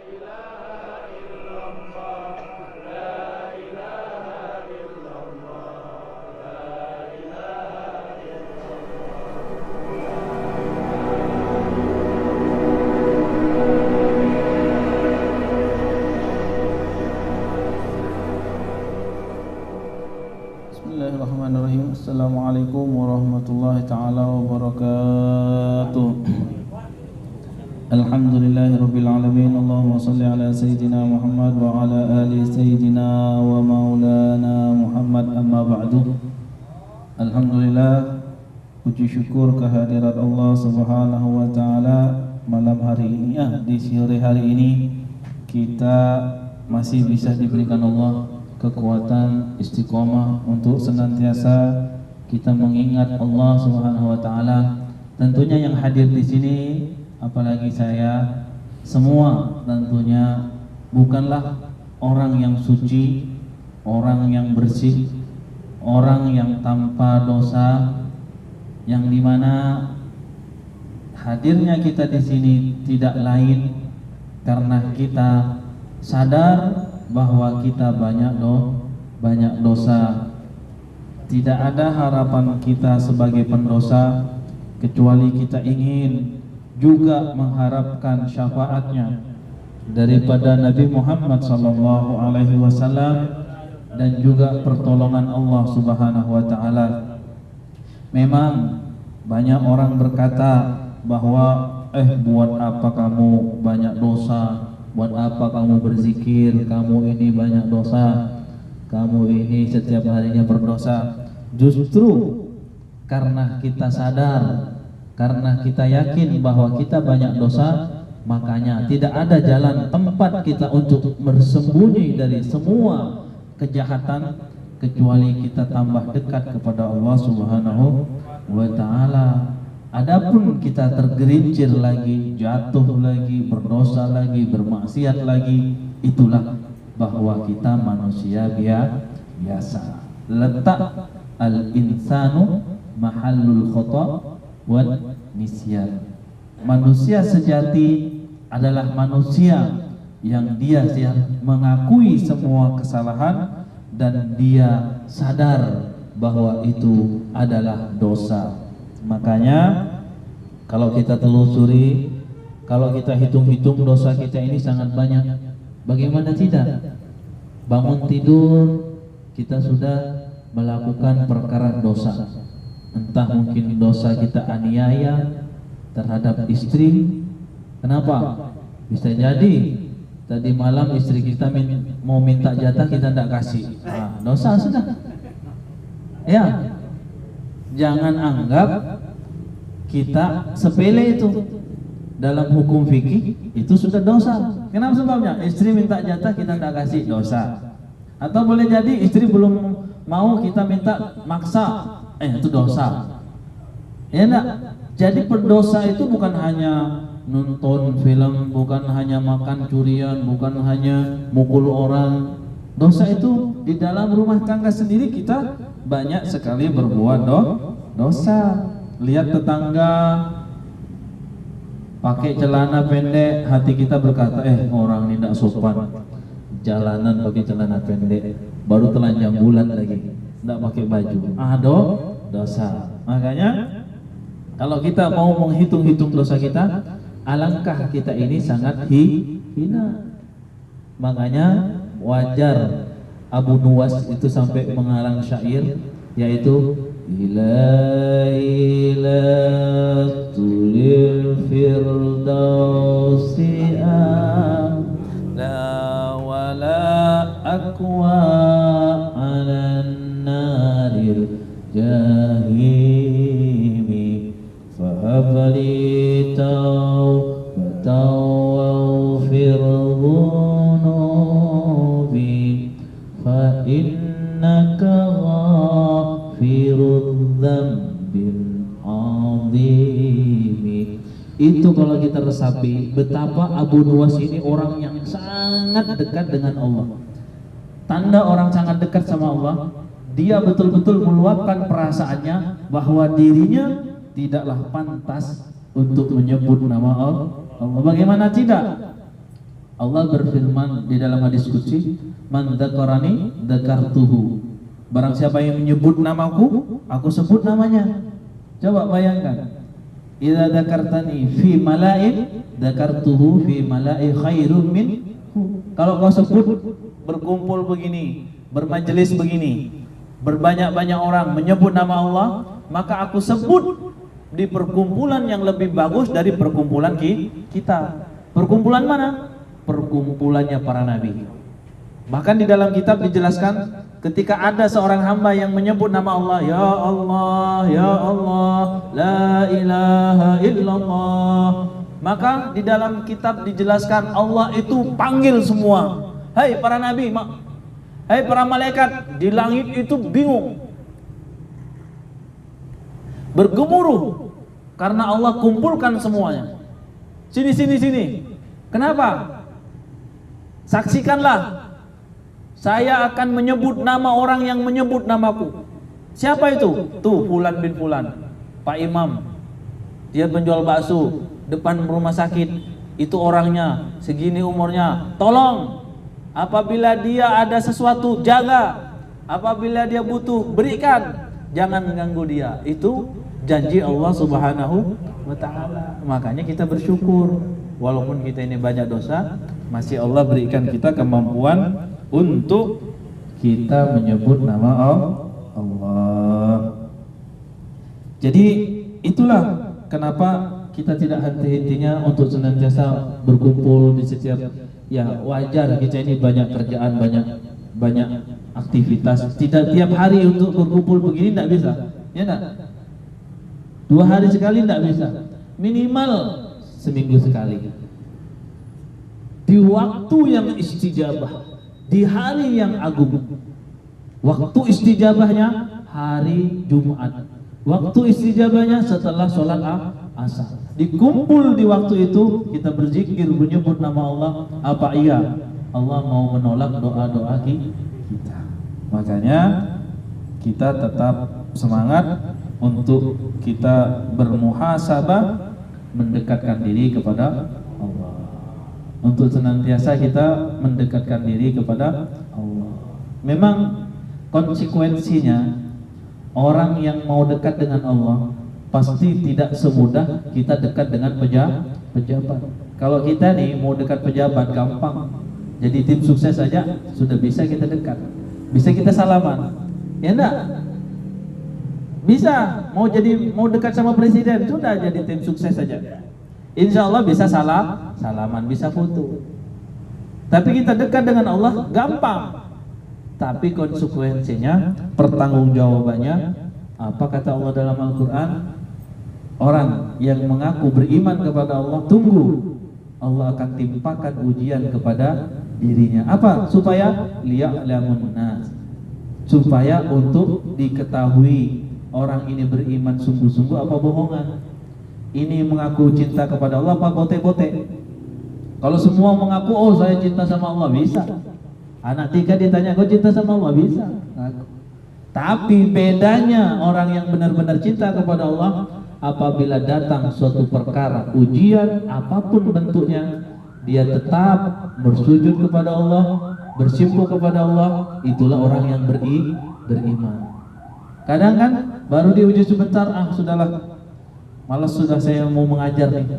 Bismillahirrahmanirrahim. Assalamualaikum warahmatullahi ta'ala wabarakatuh. Alhamdulillahirabbil alamin. Allahumma shalli ala sayyidina Muhammad wa ala ali sayyidina wa maulana Muhammad, amma ba'du. Alhamdulillah, puji syukur kehadirat Allah Subhanahu wa taala malam hari ini, di sore hari ini kita masih bisa diberikan Allah kekuatan istiqomah untuk senantiasa kita mengingat Allah Subhanahu wa taala. Tentunya yang hadir di sini, apalagi saya, semua tentunya bukanlah orang yang suci, orang yang bersih, orang yang tanpa dosa, yang dimana hadirnya kita di sini tidak lain karena kita sadar bahwa kita banyak dosa. Tidak ada harapan kita sebagai pendosa kecuali kita ingin juga mengharapkan syafaatnya daripada Nabi Muhammad SAW dan juga pertolongan Allah Subhanahu wa taala. Memang banyak orang berkata bahwa buat apa kamu banyak dosa, buat apa kamu berzikir, kamu ini banyak dosa, kamu ini setiap harinya berdosa. Justru karena kita sadar, karena kita yakin bahwa kita banyak dosa, makanya tidak ada jalan tempat kita untuk bersembunyi dari semua kejahatan kecuali kita tambah dekat kepada Allah Subhanahu wa taala. Adapun kita tergelincir lagi, jatuh lagi, berdosa lagi, bermaksiat lagi, itulah bahwa kita manusia biasa. Letak al-insanu mahallul khata' wal nisyan. Manusia sejati adalah manusia yang dia mengakui semua kesalahan dan dia sadar bahwa itu adalah dosa. Makanya kalau kita telusuri, kalau kita hitung-hitung dosa kita ini sangat banyak. Bagaimana tidak? Bangun tidur kita sudah melakukan perkara dosa. Entah mungkin dosa kita aniaya terhadap istri. Kenapa? Bisa jadi tadi malam istri kita mau minta jatah, kita tidak kasih. Dosa sudah. Ya, jangan anggap kita sepele itu. Dalam hukum fikih itu sudah dosa. Kenapa sebabnya? Istri minta jatah kita tidak kasih, dosa. Atau boleh jadi istri belum mau kita minta maksa, itu dosa. Ya enggak? Jadi berdosa itu bukan hanya nonton film, bukan hanya makan curian, bukan hanya mukul orang. Dosa itu di dalam rumah tangga sendiri kita banyak sekali berbuat dosa. Lihat tetangga pakai celana pendek, hati kita berkata, orang ini tidak sopan, jalanan pakai celana pendek, baru telanjang bulat lagi, tidak pakai baju. Dosa. Makanya kalau kita mau menghitung-hitung dosa kita, alangkah kita ini sangat hina. Makanya wajar Abu Nuwas itu sampai mengarang syair, yaitu Ilahi la tulil firdausi la wala akwa ala naril jahimi fahabli tawbatan waghfir dhunubi fa innaka itu. Kalau kita resapi betapa Abu Nuwas ini orang yang sangat dekat dengan Allah. Tanda orang sangat dekat sama Allah, dia betul-betul meluapkan perasaannya bahwa dirinya tidaklah pantas untuk menyebut nama Allah. Bagaimana tidak? Allah berfirman di dalam hadis qudsi, "Man dzakarani dzakartuhu." Barang siapa yang menyebut namaku, aku sebut namanya. Coba bayangkan. Idza dzakartani fi mala'in dzakartuhu fi mala'i khairun min. Kalau kau sebut berkumpul begini, bermajelis begini, berbanyak-banyak orang menyebut nama Allah, maka aku sebut di perkumpulan yang lebih bagus dari perkumpulan kita. Perkumpulan mana? Perkumpulannya para nabi. Bahkan di dalam kitab dijelaskan, ketika ada seorang hamba yang menyebut nama Allah, ya Allah, ya Allah, la ilaha illallah, maka di dalam kitab dijelaskan Allah itu panggil semua. Hai para nabi, hai para malaikat, di langit itu bingung, bergemuruh, karena Allah kumpulkan semuanya. Sini, sini, sini. Kenapa? Saksikanlah, saya akan menyebut nama orang yang menyebut namaku. Siapa itu? Tuh, Fulan bin Fulan, Pak Imam. Dia penjual bakso depan rumah sakit. Itu orangnya, segini umurnya. Tolong, apabila dia ada sesuatu, jaga. Apabila dia butuh, berikan. Jangan mengganggu dia. Itu janji Allah Subhanahu wa ta'ala. Makanya kita bersyukur. Walaupun kita ini banyak dosa, masih Allah berikan kita kemampuan untuk kita menyebut nama Allah. Jadi itulah kenapa kita tidak henti-hentinya untuk senantiasa berkumpul di setiap, ya wajar kita ini banyak kerjaan, banyak aktivitas. Tidak tiap hari untuk berkumpul begini tidak bisa, ya enggak? 2 hari sekali tidak bisa, minimal seminggu sekali. Di waktu yang istijabah, di hari yang agung. Waktu istijabahnya hari Jumat. Waktu istijabahnya setelah sholat asar. Dikumpul di waktu itu, kita berzikir, menyebut nama Allah. Apa iya Allah mau menolak doa-doa kita? Makanya kita tetap semangat untuk kita bermuhasabah, mendekatkan diri kepada Allah. Untuk senantiasa kita mendekatkan diri kepada Allah. Memang konsekuensinya, orang yang mau dekat dengan Allah pasti tidak semudah kita dekat dengan pejabat. Kalau kita nih mau dekat pejabat gampang. Jadi tim sukses saja sudah bisa kita dekat. Bisa kita salaman. Ya enggak? Bisa. Mau dekat sama presiden, sudah jadi tim sukses saja. Insya Allah bisa salaman, bisa foto. Tapi kita dekat dengan Allah gampang. Tapi konsekuensinya, pertanggungjawabannya, apa kata Allah dalam Al-Quran? Orang yang mengaku beriman kepada Allah, tunggu, Allah akan timpakan ujian kepada dirinya. Apa? Supaya liya'lamun nas, supaya untuk diketahui orang ini beriman sungguh-sungguh apa bohongan. Ini mengaku cinta kepada Allah apa bote-bote? Kalau semua mengaku, oh saya cinta sama Allah, bisa. Anak 3 ditanya, kau cinta sama Allah? Bisa. Tapi bedanya orang yang benar-benar cinta kepada Allah, apabila datang suatu perkara, ujian apapun bentuknya, dia tetap bersujud kepada Allah, bersimpuh kepada Allah. Itulah orang yang beriman. Kadang kan baru diuji sebentar, sudahlah, malas sudah saya mau mengajar nih,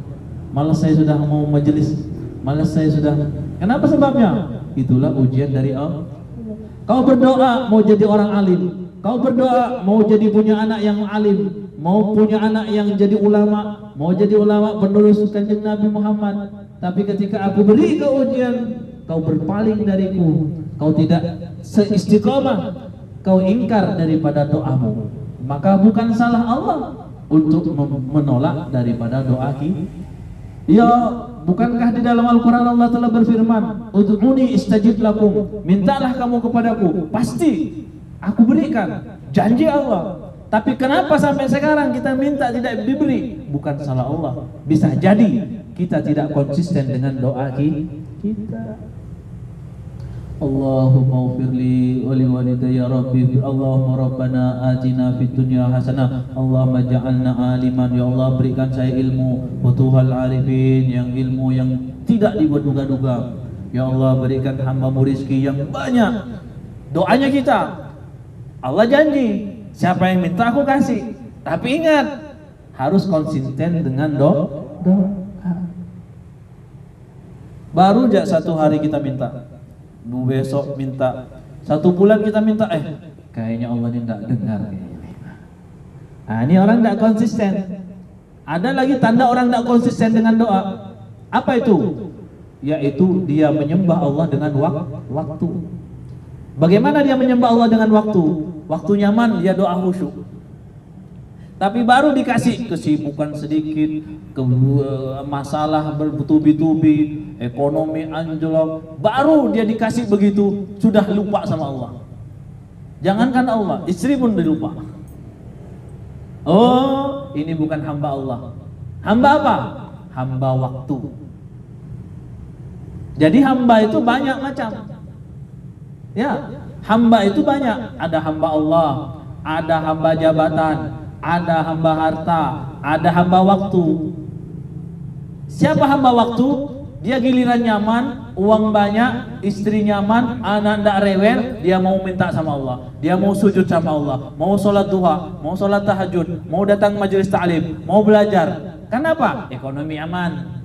malas saya sudah mau majelis, malas saya sudah. Kenapa sebabnya? Itulah ujian dari Allah. Kau berdoa mau jadi orang alim, kau berdoa mau jadi punya anak yang alim, mau punya anak yang jadi ulama, mau jadi ulama penerus Kanjeng Nabi Muhammad. Tapi ketika aku beri kau ujian, kau berpaling dariku, kau tidak seistiqomah, kau ingkar daripada doamu, maka bukan salah Allah untuk menolak daripada doa kita. Ya, bukankah di dalam Al-Quran Allah telah berfirman, ud'uni istajib lakum, mintalah kamu kepadaku, pasti aku berikan, janji Allah. Tapi kenapa sampai sekarang kita minta tidak diberi? Bukan salah Allah, bisa jadi kita tidak konsisten dengan doa kita. Allahumma ufirli wali walidayya rabbi, Allahumma rabbana atina fid dunya hasanah, Allahumma ja'alna aliman. Ya Allah, berikan saya ilmu futuhal arifin, yang ilmu yang tidak dibuat duga-duga. Ya Allah, berikan hamba-Mu rezeki yang banyak. Doanya kita, Allah janji, siapa yang minta aku kasih. Tapi ingat, harus konsisten dengan doa. Baru aja 1 hari kita minta, besok minta, 1 bulan kita minta, kayaknya Allah ini tidak dengar. Nah, ini orang tidak konsisten. Ada lagi tanda orang tidak konsisten dengan doa. Apa itu? Yaitu dia menyembah Allah dengan waktu. Bagaimana dia menyembah Allah dengan waktu? Waktu nyaman dia doa khusyuk. Tapi baru dikasih kesibukan sedikit, masalah bertubi-tubi, ekonomi anjlok, baru dia dikasih begitu, sudah lupa sama Allah. Jangankan Allah, istri pun dilupa. Oh, ini bukan hamba Allah. Hamba apa? Hamba waktu. Jadi hamba itu banyak macam. Ya, hamba itu banyak. Ada hamba Allah, ada hamba jabatan, ada hamba harta, ada hamba waktu. Siapa hamba waktu? Dia giliran nyaman, uang banyak, istri nyaman, anak ndak rewel, dia mau minta sama Allah. Dia mau sujud sama Allah, mau sholat duha, mau sholat tahajud, mau datang majelis ta'lim, mau belajar. Kenapa? Ekonomi aman,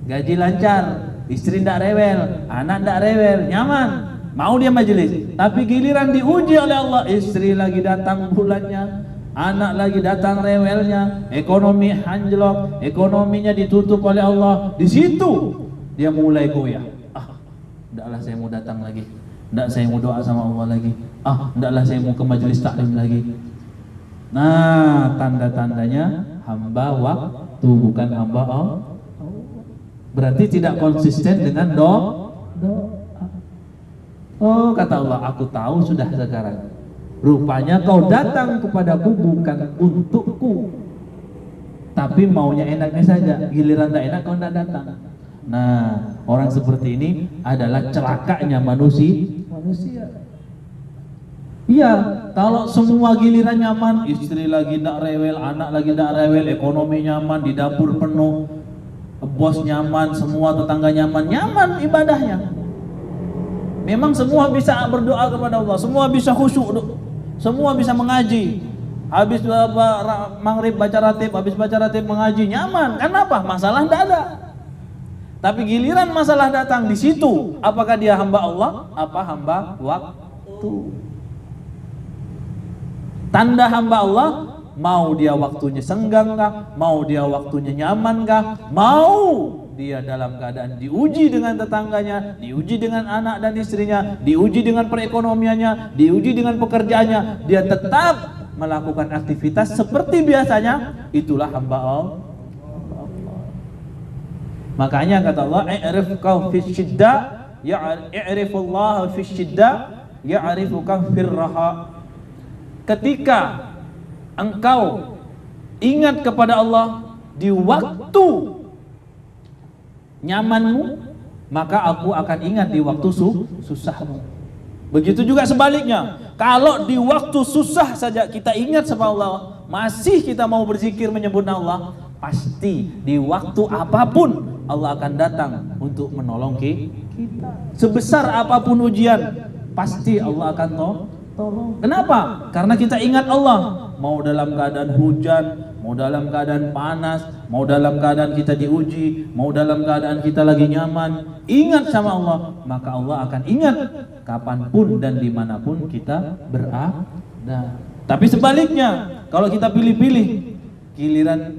gaji lancar, istri ndak rewel, anak ndak rewel, nyaman. Mau dia majelis, tapi giliran diuji oleh Allah, istri lagi datang bulannya, anak lagi datang rewelnya, ekonomi anjlok, ekonominya ditutup oleh Allah. Di situ dia mulai goyah. Ndaklah saya mau datang lagi, ndak saya mau doa sama Allah lagi, ndaklah saya mau ke majelis taklim lagi. Nah, tanda-tandanya hamba waktu, bukan hamba Allah. Berarti tidak konsisten dengan doa. Oh, kata Allah, aku tahu sudah sekarang. Rupanya kau datang kepadaku bukan untukku, tapi maunya enaknya saja. Giliran tak enak kau tidak datang. Nah, orang seperti ini adalah celakanya manusia. Iya, kalau semua giliran nyaman, istri lagi tidak rewel, anak lagi tidak rewel, ekonomi nyaman, di dapur penuh, bos nyaman, semua tetangga nyaman, ibadahnya. Memang semua bisa berdoa kepada Allah, semua bisa khusyuk, semua bisa mengaji. Habis maghrib baca ratib, habis baca ratib mengaji, nyaman. Kenapa? Masalah tidak ada. Tapi giliran masalah datang, di situ apakah dia hamba Allah, apa hamba waktu? Tanda hamba Allah, mau dia waktunya senggang kah, mau dia waktunya nyaman kah, mau dia dalam keadaan diuji dengan tetangganya, diuji dengan anak dan istrinya, diuji dengan perekonomiannya, diuji dengan pekerjaannya, dia tetap melakukan aktivitas seperti biasanya, itulah hamba Allah. Makanya kata Allah, i'rifka fi syiddah ya'rifullah fi syiddah ya'rifuka fir raha. Ketika engkau ingat kepada Allah di waktu nyamanmu, maka aku akan ingat di waktu susahmu. Begitu juga sebaliknya, kalau di waktu susah saja kita ingat sama Allah, masih kita mau berzikir menyebut Allah, pasti di waktu apapun Allah akan datang untuk menolong kita. Sebesar apapun ujian, pasti Allah akan tolong. Kenapa? Karena kita ingat Allah. Mau dalam keadaan hujan, mau dalam keadaan panas, mau dalam keadaan kita diuji, mau dalam keadaan kita lagi nyaman, ingat sama Allah, maka Allah akan ingat kapanpun dan dimanapun kita berada. Tapi sebaliknya, kalau kita pilih-pilih, giliran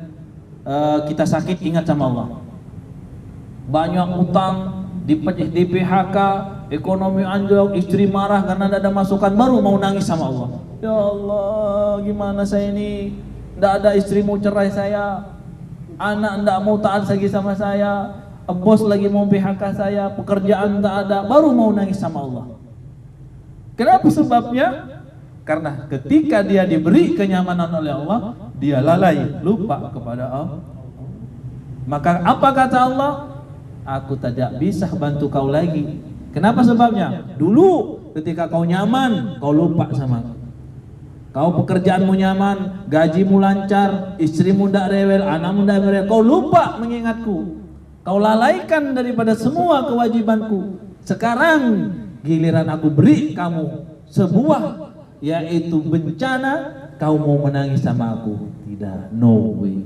kita sakit ingat sama Allah, banyak utang, di PHK, ekonomi anjlok, istri marah karena tidak ada masukan, baru mau nangis sama Allah. Ya Allah, gimana saya ini? Tidak ada istri mau cerai saya, anak tidak mau taat lagi sama saya, bos lagi mau PHK saya, pekerjaan tidak ada, baru mau nangis sama Allah. Kenapa sebabnya? Karena ketika dia diberi kenyamanan oleh Allah, dia lalai, lupa kepada Allah. Maka apa kata Allah? Aku tidak bisa bantu kau lagi. Kenapa sebabnya? Dulu ketika kau nyaman, kau lupa sama aku. Kau pekerjaanmu nyaman, gajimu lancar, istrimu tidak rewel, anakmu tidak rewel, kau lupa mengingatku. Kau lalaikan daripada semua kewajibanku. Sekarang giliran aku beri kamu sebuah, yaitu bencana, kau mau menangis sama aku? Tidak, no way.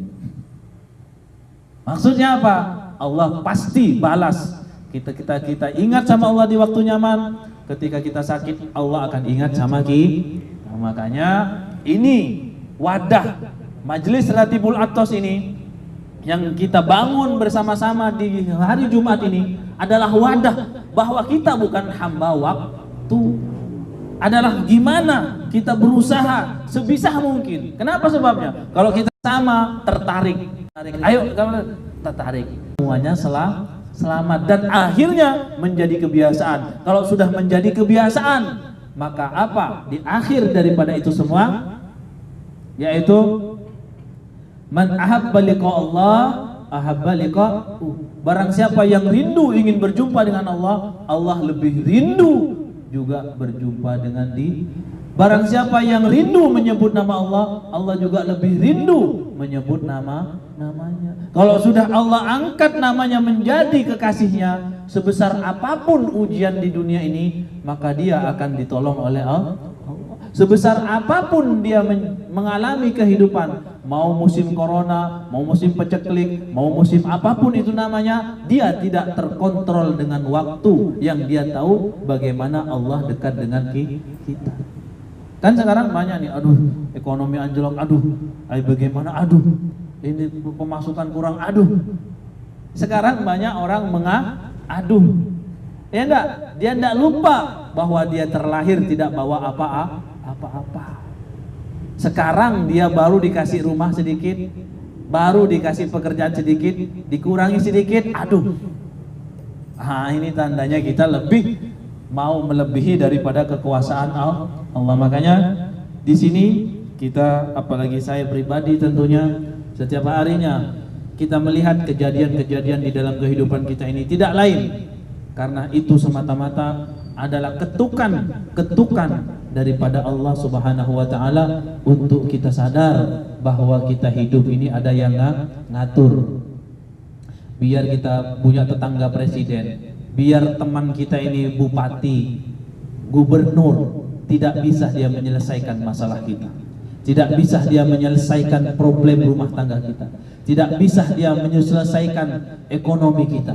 Maksudnya apa? Allah pasti balas. Kita ingat sama Allah di waktu nyaman, ketika kita sakit Allah akan ingat sama kita. Makanya ini wadah Majelis Ratibul Athos ini yang kita bangun bersama-sama di hari Jumat ini adalah wadah bahwa kita bukan hamba waktu, adalah gimana kita berusaha sebisa mungkin. Kenapa sebabnya? Kalau kita sama tertarik, ayo tertarik, semuanya selamat dan akhirnya menjadi kebiasaan. Kalau sudah menjadi kebiasaan, maka apa di akhir daripada itu semua? Yaitu man ahabba liqa Allah ahabba liqa. Barang siapa yang rindu ingin berjumpa dengan Allah, Allah lebih rindu juga berjumpa dengan dia. Barang siapa yang rindu menyebut nama Allah, Allah juga lebih rindu menyebut namanya. Kalau sudah Allah angkat namanya menjadi kekasihnya, sebesar apapun ujian di dunia ini, maka dia akan ditolong oleh Allah. Sebesar apapun dia mengalami kehidupan, mau musim corona, mau musim peceklik, mau musim apapun itu namanya, dia tidak terkontrol dengan waktu yang dia tahu bagaimana Allah dekat dengan kita. Kan sekarang banyak nih, aduh ekonomi anjlok, aduh bagaimana, aduh ini pemasukan kurang, aduh. Sekarang banyak orang aduh. Ya enggak, dia enggak lupa bahwa dia terlahir tidak bawa apa-apa. Sekarang dia baru dikasih rumah sedikit, baru dikasih pekerjaan sedikit, dikurangi sedikit, aduh. Ini tandanya kita lebih mau melebihi daripada kekuasaan Allah. Makanya di sini kita, apalagi saya pribadi tentunya, setiap harinya kita melihat kejadian-kejadian di dalam kehidupan kita ini tidak lain karena itu semata-mata adalah ketukan daripada Allah Subhanahu wa taala untuk kita sadar bahwa kita hidup ini ada yang ngatur. Biar kita punya tetangga presiden, biar teman kita ini bupati, gubernur, tidak bisa dia menyelesaikan masalah kita. Tidak bisa dia menyelesaikan problem rumah tangga kita. Tidak bisa dia menyelesaikan ekonomi kita.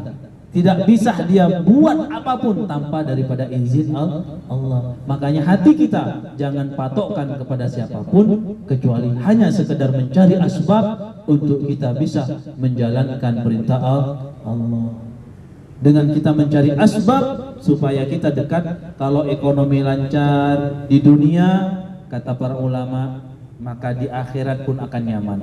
Tidak bisa dia buat apapun tanpa daripada izin Allah. Makanya hati kita jangan patokkan kepada siapapun kecuali hanya sekedar mencari asbab untuk kita bisa menjalankan perintah Allah. Dengan kita mencari asbab supaya kita dekat, kalau ekonomi lancar di dunia, kata para ulama, maka di akhirat pun akan nyaman.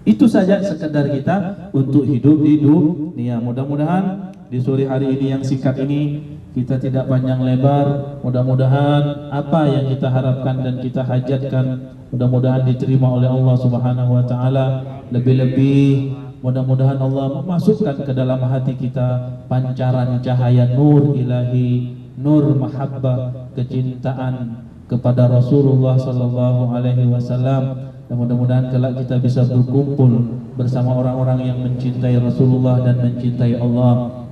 Itu saja sekedar kita untuk hidup di dunia. Mudah-mudahan di sore hari ini yang singkat ini kita tidak panjang lebar. Mudah-mudahan apa yang kita harapkan dan kita hajatkan mudah-mudahan diterima oleh Allah Subhanahu wa taala. Lebih-lebih mudah-mudahan Allah memasukkan ke dalam hati kita pancaran cahaya nur ilahi, nur mahabbah, kecintaan kepada Rasulullah sallallahu alaihi wasallam. Dan mudah-mudahan kelak kita bisa berkumpul bersama orang-orang yang mencintai Rasulullah dan mencintai Allah.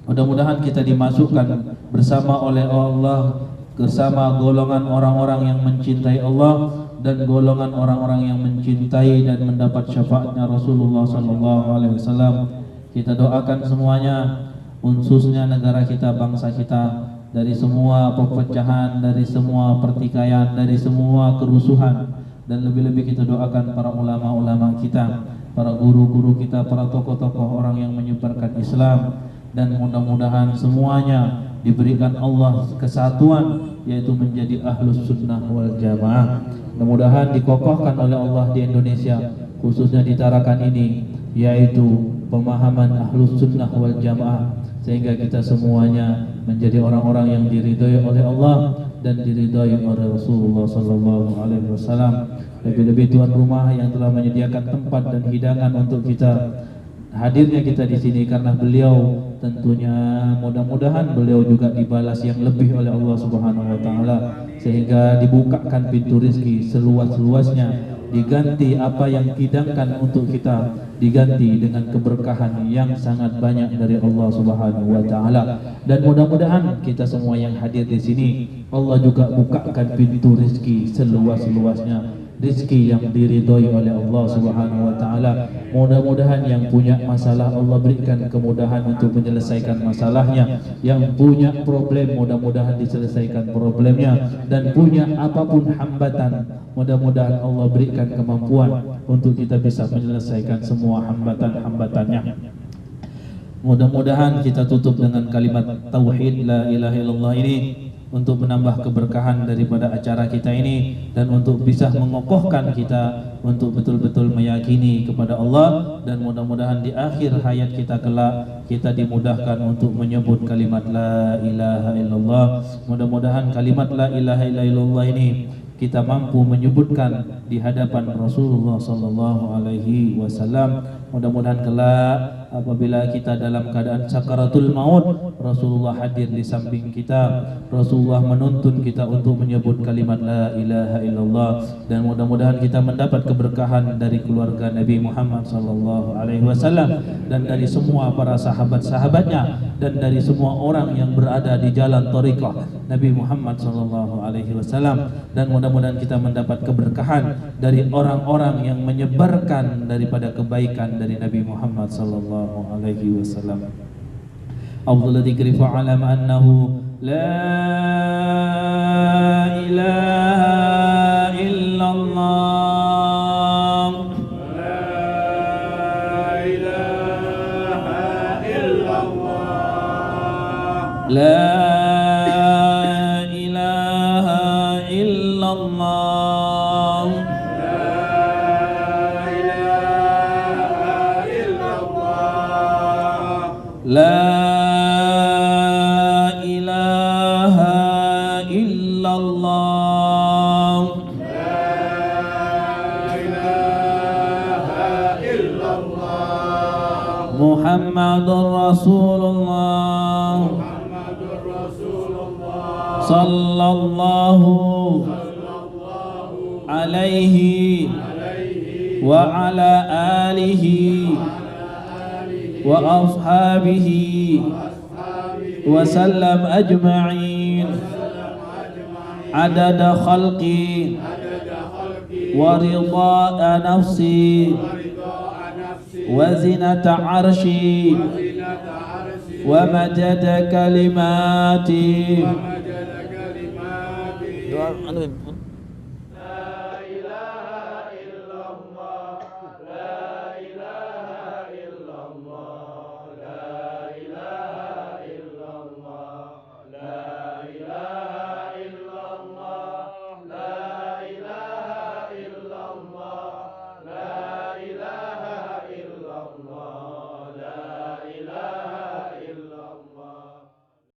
Mudah-mudahan kita dimasukkan bersama oleh Allah bersama golongan orang-orang yang mencintai Allah dan golongan orang-orang yang mencintai dan mendapat syafaatnya Rasulullah sallallahu alaihi wasallam. Kita doakan semuanya, khususnya negara kita, bangsa kita, dari semua perpecahan, dari semua pertikaian, dari semua kerusuhan. Dan lebih-lebih kita doakan para ulama-ulama kita, para guru-guru kita, para tokoh-tokoh orang yang menyebarkan Islam. Dan mudah-mudahan semuanya diberikan Allah kesatuan, yaitu menjadi ahlus sunnah wal jamaah. Mudah-mudahan dikokohkan oleh Allah di Indonesia, khususnya di Tarakan ini, yaitu pemahaman ahlus sunnah wal jamaah, sehingga kita semuanya menjadi orang-orang yang diridhai oleh Allah dan diridhai oleh Rasulullah sallallahu alaihi wasallam. Lebih-lebih tuan rumah yang telah menyediakan tempat dan hidangan untuk kita, hadirnya kita di sini karena beliau, tentunya mudah-mudahan beliau juga dibalas yang lebih oleh Allah Subhanahu wa taala, sehingga dibukakan pintu rezeki seluas-luasnya diganti apa yang hidangkan untuk kita, diganti dengan keberkahan yang sangat banyak dari Allah Subhanahu wa taala. Dan mudah-mudahan kita semua yang hadir di sini Allah juga bukakan pintu rezeki seluas-luasnya, rezeki yang diridhoi oleh Allah Subhanahu wa taala. Mudah-mudahan yang punya masalah Allah berikan kemudahan untuk menyelesaikan masalahnya, yang punya problem mudah-mudahan diselesaikan problemnya, dan punya apapun hambatan mudah-mudahan Allah berikan kemampuan untuk kita bisa menyelesaikan semua hambatan-hambatannya. Mudah-mudahan kita tutup dengan kalimat tauhid la ilaha illallah ini untuk menambah keberkahan daripada acara kita ini, dan untuk bisa mengokohkan kita untuk betul-betul meyakini kepada Allah. Dan mudah-mudahan di akhir hayat kita kelak kita dimudahkan untuk menyebut kalimat la ilaha illallah. Mudah-mudahan kalimat la ilaha illallah ini kita mampu menyebutkan di hadapan Rasulullah sallallahu alaihi wasallam. Mudah-mudahan kelak apabila kita dalam keadaan sakaratul maut, Rasulullah hadir di samping kita, Rasulullah menuntun kita untuk menyebut kalimat la ilaha illallah. Dan mudah-mudahan kita mendapat keberkahan dari keluarga Nabi Muhammad sallallahu alaihi wasallam, dan dari semua para sahabat-sahabatnya, dan dari semua orang yang berada di jalan thariqah Nabi Muhammad sallallahu alaihi wasallam. Dan mudah-mudahan kita mendapat keberkahan dari orang-orang yang menyebarkan daripada kebaikan dari Nabi Muhammad sallallahu alaihi wasallam. Afdhalu dzikri fa'alam annahu la ilaha illallah, la ilaha illallah, la ilaha illallah. La ilaha illallah, la ilaha illallah, Muhammadur Rasulullah, Muhammadur Rasulullah, sallallahu alaihi wa ala alihi wa ashabihi wa sallam ajma'in adada khalqi wa ridha nafsi wa zinata arshi wa majada kalimati.